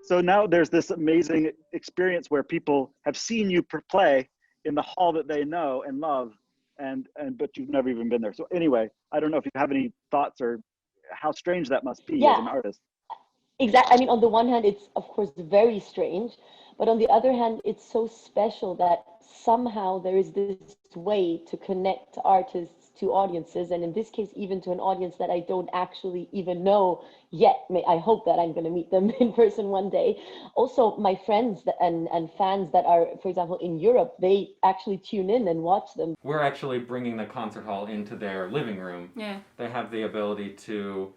So now there's this amazing experience where people have seen you play in the hall that they know and love, and but you've never even been there. So anyway, I don't know if you have any thoughts or how strange that must be as an artist. Exactly. I mean, on the one hand, it's of course very strange, but on the other hand, it's so special that somehow there is this way to connect artists to audiences, and in this case, even to an audience that I don't actually even know yet. I hope that I'm going to meet them in person one day. Also, my friends and fans that are, for example, in Europe, they actually tune in and watch them. We're actually bringing the concert hall into their living room. Yeah. They have the ability to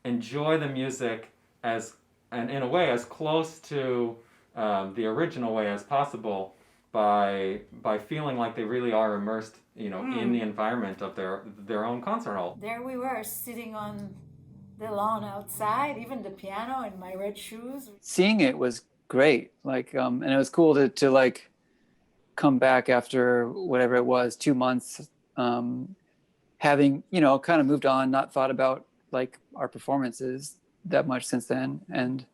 enjoy the music and in a way as close to the original way as possible by feeling like they really are immersed, in the environment of their own concert hall. There we were sitting on the lawn outside, even the piano in my red shoes. Seeing it was great, and it was cool to like come back after whatever it was, 2 months, having kind of moved on, not thought about like our performances that much since then, and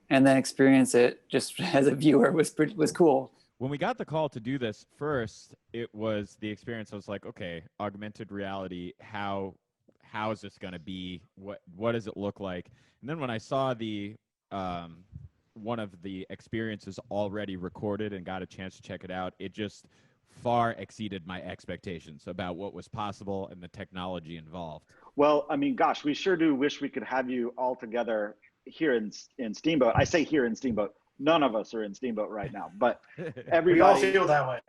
then experience it just as a viewer was cool. When we got the call to do this first, it was the experience. I was like, okay, augmented reality, how is this going to be? What does it look like? And then when I saw the one of the experiences already recorded and got a chance to check it out, it just far exceeded my expectations about what was possible and the technology involved. Well, I mean, gosh, we sure do wish we could have you all together here in Steamboat. I say here in Steamboat. None of us are in Steamboat right now, but everybody. We all feel that way.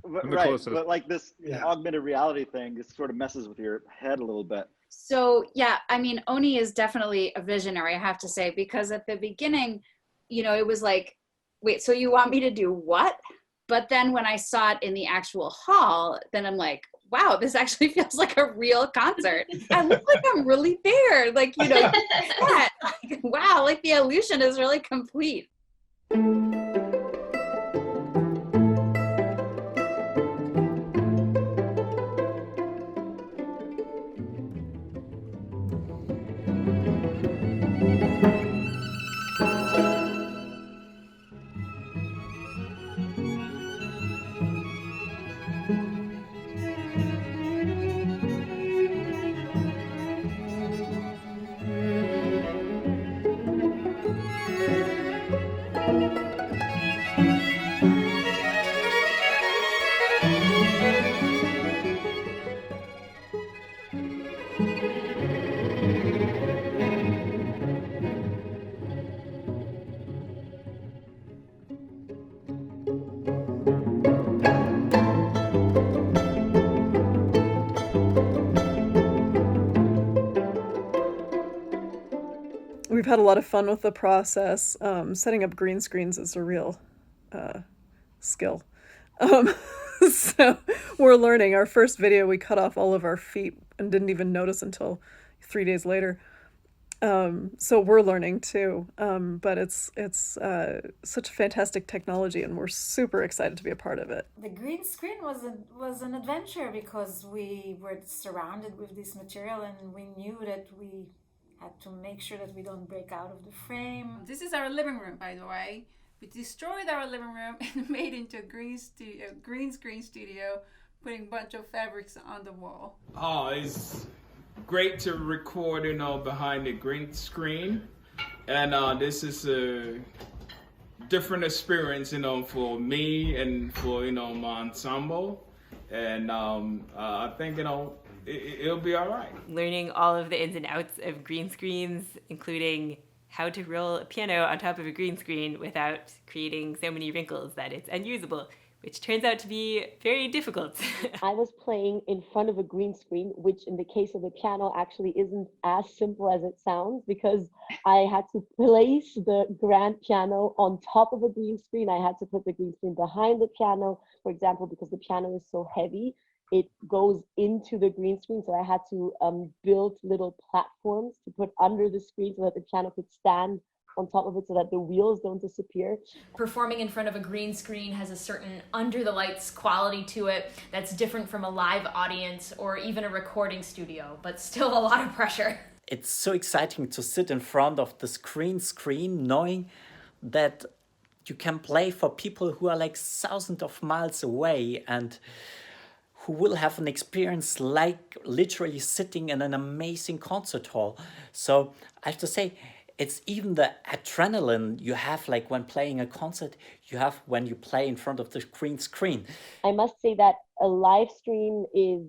Right, but like this augmented reality thing, it sort of messes with your head a little bit. So yeah, I mean, Oni is definitely a visionary, I have to say, because at the beginning, it was like, wait, so you want me to do what? But then when I saw it in the actual hall, then I'm like, wow, this actually feels like a real concert. I look like I'm really there. Like, wow, like the illusion is really complete. We've had a lot of fun with the process. Setting up green screens is a real skill. So we're learning. Our first video, we cut off all of our feet and didn't even notice until 3 days later. So we're learning too. But it's such fantastic technology, and we're super excited to be a part of it. The green screen was an adventure because we were surrounded with this material, and we knew that we had to make sure that we don't break out of the frame. This is our living room, by the way. We destroyed our living room and made into a green screen studio, putting a bunch of fabrics on the wall. Oh, it's great to record, behind the green screen. And this is a different experience, for me and for, my ensemble. And I think, it'll be all right. Learning all of the ins and outs of green screens, including how to roll a piano on top of a green screen without creating so many wrinkles that it's unusable, which turns out to be very difficult. I was playing in front of a green screen, which in the case of the piano actually isn't as simple as it sounds, because I had to place the grand piano on top of a green screen. I had to put the green screen behind the piano, for example, because the piano is so heavy. It goes into the green screen, so I had to build little platforms to put under the screen so that the piano could stand on top of it so that the wheels don't disappear. Performing in front of a green screen has a certain under the lights quality to it that's different from a live audience or even a recording studio, but still a lot of pressure. it's so exciting to sit in front of this green screen, knowing that you can play for people who are like thousands of miles away and who will have an experience like literally sitting in an amazing concert hall. So I have to say, it's even the adrenaline you have like when playing a concert, you have when you play in front of the green screen. I must say that a live stream is,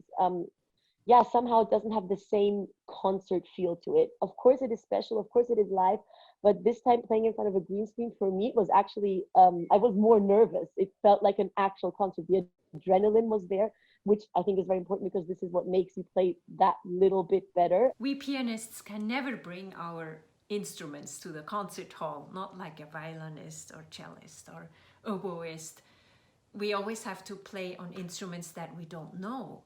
somehow it doesn't have the same concert feel to it. Of course it is special, of course it is live, but this time playing in front of a green screen for me was actually, I was more nervous. It felt like an actual concert. The adrenaline was there, which I think is very important because this is what makes you play that little bit better. We pianists can never bring our instruments to the concert hall, not like a violinist or cellist or oboist. We always have to play on instruments that we don't know.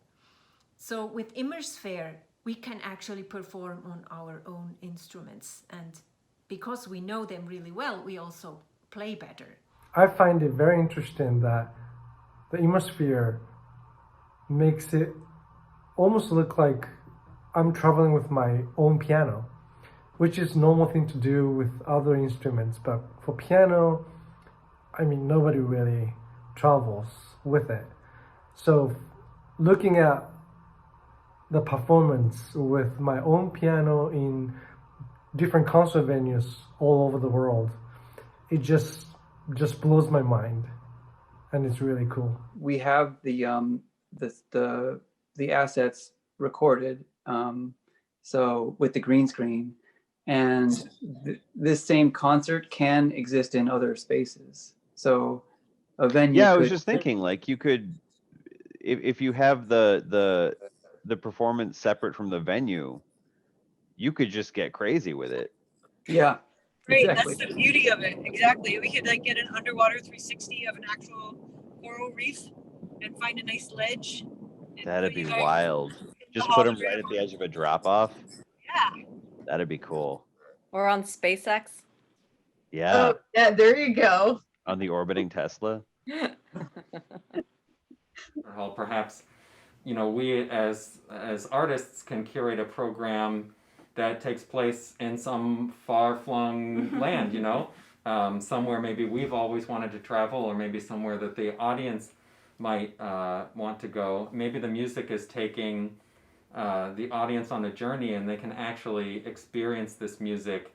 So with ImmerSphere, we can actually perform on our own instruments, and because we know them really well, we also play better. I find it very interesting that the ImmerSphere makes it almost look like I'm traveling with my own piano, which is a normal thing to do with other instruments. But for piano, I mean, nobody really travels with it. So looking at the performance with my own piano in different concert venues all over the world, it just blows my mind, and it's really cool. We have the assets recorded, so with the green screen, and this same concert can exist in other spaces. So a venue. Yeah, I was just thinking, like, you could, if you have the performance separate from the venue, you could just get crazy with it. Yeah. Great, exactly. That's the beauty of it. Exactly. We could like get an underwater 360 of an actual coral reef and find a nice ledge. That'd be wild. Just put them right at the edge of a drop off. Yeah. That'd be cool. Or on SpaceX. Yeah. Oh, yeah, there you go. On the orbiting Tesla. Well, perhaps, we as artists can curate a program that takes place in some far-flung land, somewhere maybe we've always wanted to travel, or maybe somewhere that the audience might want to go. Maybe the music is taking the audience on a journey, and they can actually experience this music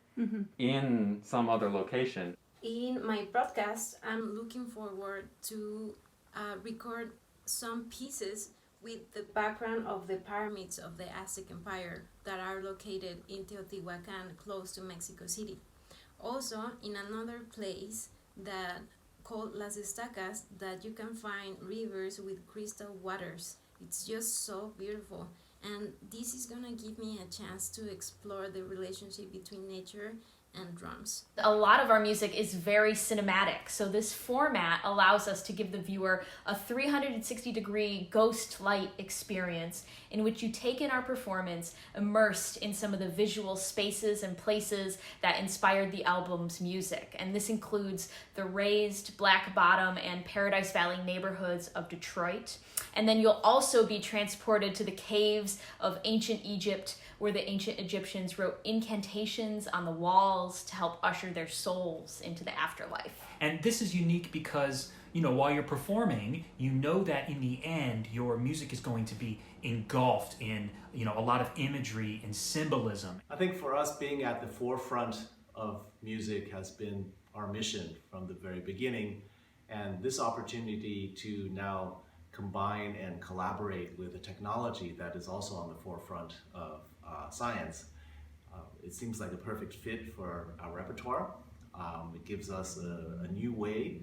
in some other location. In my broadcast, I'm looking forward to record some pieces with the background of the pyramids of the Aztec Empire that are located in Teotihuacan, close to Mexico City. Also, in another place that called Las Estacas, that you can find rivers with crystal waters. It's just so beautiful. And this is gonna give me a chance to explore the relationship between nature and drums. A lot of our music is very cinematic, so this format allows us to give the viewer a 360-degree ghost light experience in which you take in our performance immersed in some of the visual spaces and places that inspired the album's music. And this includes the raised Black Bottom and Paradise Valley neighborhoods of Detroit. And then you'll also be transported to the caves of ancient Egypt, where the ancient Egyptians wrote incantations on the walls to help usher their souls into the afterlife. And this is unique because, while you're performing, you know that in the end, your music is going to be engulfed in, a lot of imagery and symbolism. I think for us, being at the forefront of music has been our mission from the very beginning. And this opportunity to now combine and collaborate with a technology that is also on the forefront of science, it seems like a perfect fit for our repertoire. It gives us a new way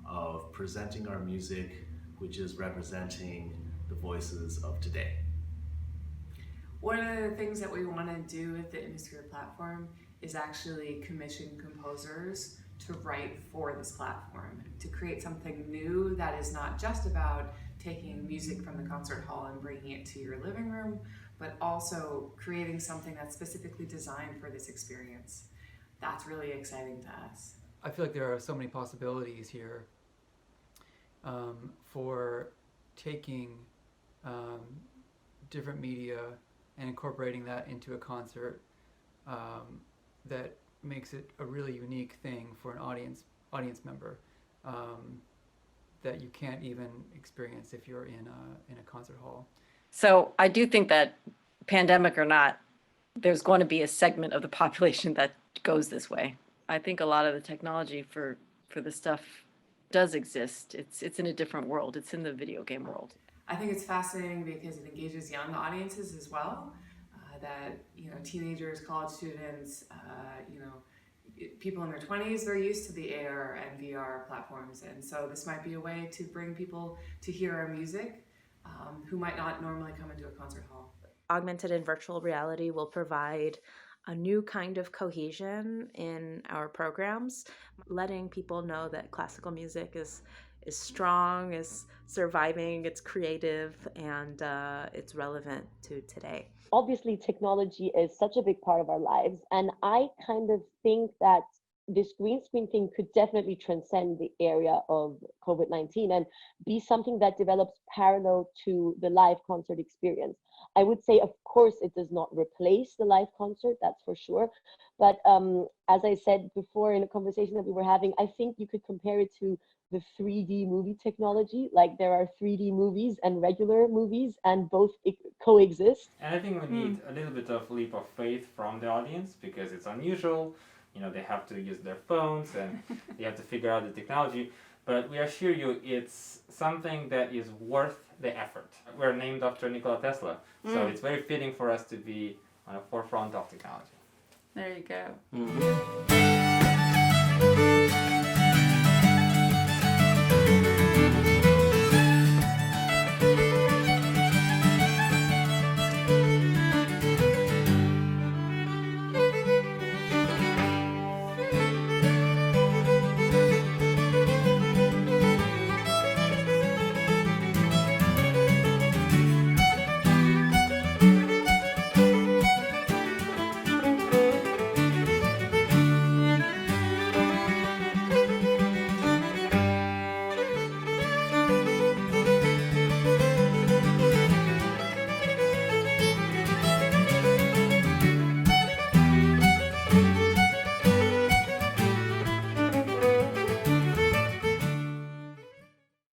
of presenting our music, which is representing the voices of today. One of the things that we want to do with the ImmerSphere platform is actually commission composers to write for this platform, to create something new that is not just about taking music from the concert hall and bringing it to your living room, but also creating something that's specifically designed for this experience. That's really exciting to us. I feel like there are so many possibilities here for taking different media and incorporating that into a concert. that makes it a really unique thing for an audience member that you can't even experience if you're in a concert hall. So I do think that, pandemic or not, there's going to be a segment of the population that goes this way. I think a lot of the technology for this stuff does exist. It's in a different world. It's in the video game world. I think it's fascinating because it engages young audiences as well. That, you know, teenagers, college students, you know, people in their 20s, they're used to the AR and VR platforms. And so this might be a way to bring people to hear our music who might not normally come into a concert hall. Augmented and virtual reality will provide a new kind of cohesion in our programs, letting people know that classical music is strong, is surviving, it's creative, and it's relevant to today. Obviously, technology is such a big part of our lives, and I kind of think that this green screen thing could definitely transcend the area of COVID-19 and be something that develops parallel to the live concert experience. I would say, of course, it does not replace the live concert, that's for sure. But as I said before in a conversation that we were having, I think you could compare it to the 3D movie technology. Like, there are 3D movies and regular movies, and both coexist. And I think we need a little bit of leap of faith from the audience because it's unusual. You know, they have to use their phones and they have to figure out the technology. But we assure you, it's something that is worth the effort. We're named after Nikola Tesla, so it's very fitting for us to be on the forefront of technology. There you go. Mm-hmm.